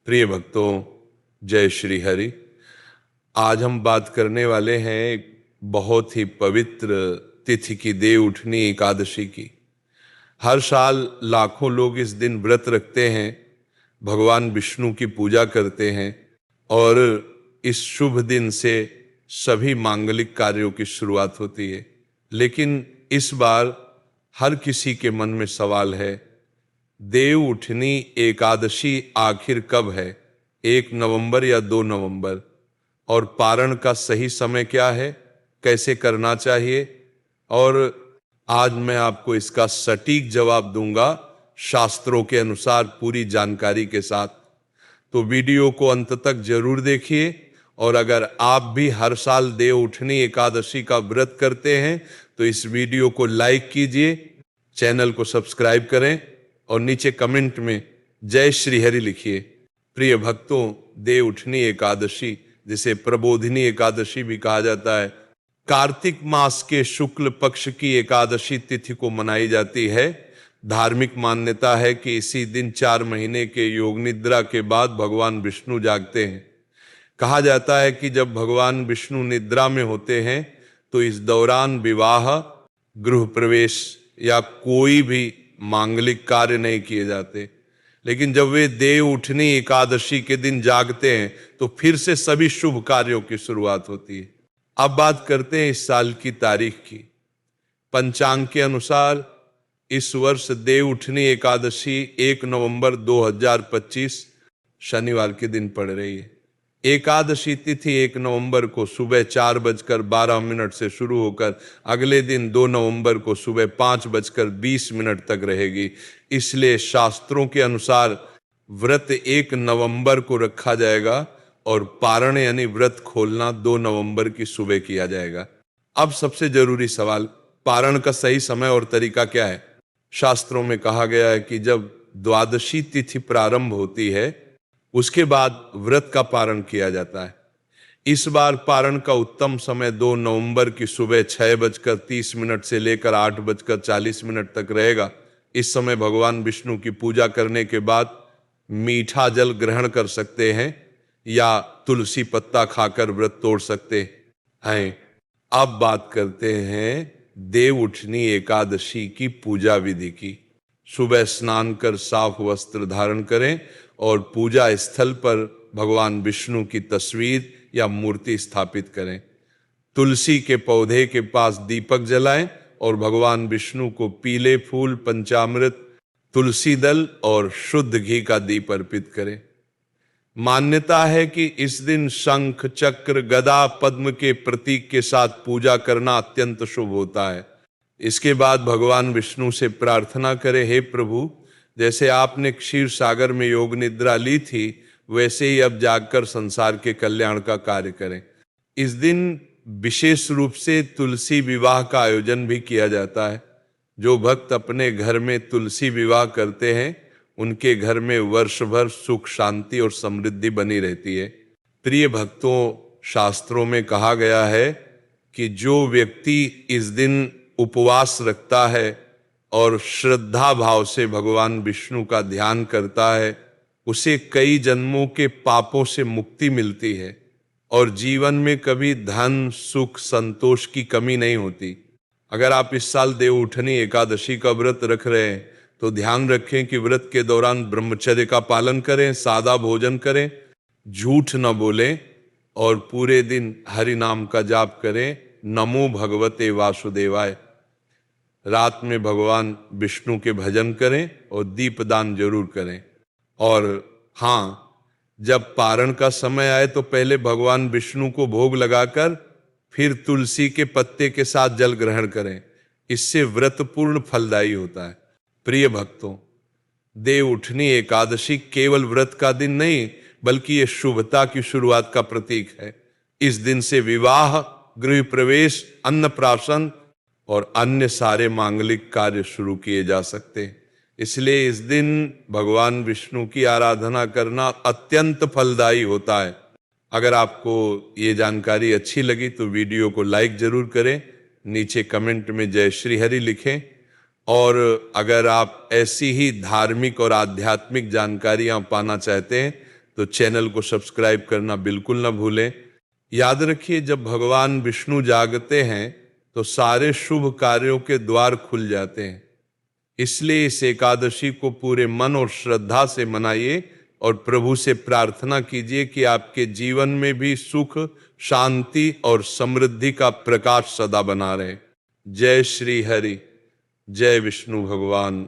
प्रिय भक्तों, जय श्री हरि। आज हम बात करने वाले हैं एक बहुत ही पवित्र तिथि की, देव उठनी एकादशी की। हर साल लाखों लोग इस दिन व्रत रखते हैं, भगवान विष्णु की पूजा करते हैं और इस शुभ दिन से सभी मांगलिक कार्यों की शुरुआत होती है। लेकिन इस बार हर किसी के मन में सवाल है, देव उठनी एकादशी आखिर कब है? 1 नवंबर या 2 नवंबर? और पारण का सही समय क्या है, कैसे करना चाहिए? और आज मैं आपको इसका सटीक जवाब दूंगा, शास्त्रों के अनुसार पूरी जानकारी के साथ। तो वीडियो को अंत तक जरूर देखिए। और अगर आप भी हर साल देव उठनी एकादशी का व्रत करते हैं तो इस वीडियो को लाइक कीजिए, चैनल को सब्सक्राइब करें और नीचे कमेंट में जय श्री हरि लिखिए। प्रिय भक्तों, देव उठनी एकादशी, जिसे प्रबोधिनी एकादशी भी कहा जाता है, कार्तिक मास के शुक्ल पक्ष की एकादशी तिथि को मनाई जाती है। धार्मिक मान्यता है कि इसी दिन 4 महीने के योग निद्रा के बाद भगवान विष्णु जागते हैं। कहा जाता है कि जब भगवान विष्णु निद्रा में होते हैं तो इस दौरान विवाह, गृह प्रवेश या कोई भी मांगलिक कार्य नहीं किए जाते। लेकिन जब वे देव उठनी एकादशी के दिन जागते हैं तो फिर से सभी शुभ कार्यों की शुरुआत होती है। अब बात करते हैं इस साल की तारीख की। पंचांग के अनुसार इस वर्ष देव उठनी एकादशी 1 नवंबर 2025 शनिवार के दिन पड़ रही है। एकादशी तिथि 1 नवंबर को सुबह 4:12 से शुरू होकर अगले दिन 2 नवंबर को सुबह 5:20 तक रहेगी। इसलिए शास्त्रों के अनुसार व्रत 1 नवंबर को रखा जाएगा और पारण यानी व्रत खोलना 2 नवंबर की सुबह किया जाएगा। अब सबसे जरूरी सवाल, पारण का सही समय और तरीका क्या है? शास्त्रों में कहा गया है कि जब द्वादशी तिथि प्रारंभ होती है उसके बाद व्रत का पारण किया जाता है। इस बार पारण का उत्तम समय 2 नवंबर की सुबह 6:30 से लेकर 8:40 तक रहेगा। इस समय भगवान विष्णु की पूजा करने के बाद मीठा जल ग्रहण कर सकते हैं या तुलसी पत्ता खाकर व्रत तोड़ सकते हैं। अब बात करते हैं देव उठनी एकादशी की पूजा विधि की। सुबह स्नान कर साफ वस्त्र धारण करें और पूजा स्थल पर भगवान विष्णु की तस्वीर या मूर्ति स्थापित करें। तुलसी के पौधे के पास दीपक जलाएं और भगवान विष्णु को पीले फूल, पंचामृत, तुलसी दल और शुद्ध घी का दीप अर्पित करें। मान्यता है कि इस दिन शंख, चक्र, गदा, पद्म के प्रतीक के साथ पूजा करना अत्यंत शुभ होता है। इसके बाद भगवान विष्णु से प्रार्थना करें, हे प्रभु, जैसे आपने क्षीर सागर में योग निद्रा ली थी वैसे ही अब जागकर संसार के कल्याण का कार्य करें। इस दिन विशेष रूप से तुलसी विवाह का आयोजन भी किया जाता है। जो भक्त अपने घर में तुलसी विवाह करते हैं उनके घर में वर्ष भर सुख, शांति और समृद्धि बनी रहती है। प्रिय भक्तों, शास्त्रों में कहा गया है कि जो व्यक्ति इस दिन उपवास रखता है और श्रद्धा भाव से भगवान विष्णु का ध्यान करता है उसे कई जन्मों के पापों से मुक्ति मिलती है और जीवन में कभी धन, सुख, संतोष की कमी नहीं होती। अगर आप इस साल देव उठनी एकादशी का व्रत रख रहे हैं तो ध्यान रखें कि व्रत के दौरान ब्रह्मचर्य का पालन करें, सादा भोजन करें, झूठ न बोलें और पूरे दिन हरि नाम का जाप करें। नमो भगवते वासुदेवाय। रात में भगवान विष्णु के भजन करें और दीपदान जरूर करें। और हाँ, जब पारण का समय आए तो पहले भगवान विष्णु को भोग लगाकर फिर तुलसी के पत्ते के साथ जल ग्रहण करें। इससे व्रत पूर्ण फलदायी होता है। प्रिय भक्तों, देव उठनी एकादशी केवल व्रत का दिन नहीं बल्कि ये शुभता की शुरुआत का प्रतीक है। इस दिन से विवाह, गृह प्रवेश, अन्नप्राशन और अन्य सारे मांगलिक कार्य शुरू किए जा सकते हैं। इसलिए इस दिन भगवान विष्णु की आराधना करना अत्यंत फलदायी होता है। अगर आपको ये जानकारी अच्छी लगी तो वीडियो को लाइक जरूर करें, नीचे कमेंट में जय श्री हरि लिखें। और अगर आप ऐसी ही धार्मिक और आध्यात्मिक जानकारियां पाना चाहते हैं तो चैनल को सब्सक्राइब करना बिल्कुल ना भूलें। याद रखिए, जब भगवान विष्णु जागते हैं तो सारे शुभ कार्यों के द्वार खुल जाते हैं। इसलिए इस एकादशी को पूरे मन और श्रद्धा से मनाइए और प्रभु से प्रार्थना कीजिए कि आपके जीवन में भी सुख, शांति और समृद्धि का प्रकाश सदा बना रहे। जय श्री हरि, जय विष्णु भगवान।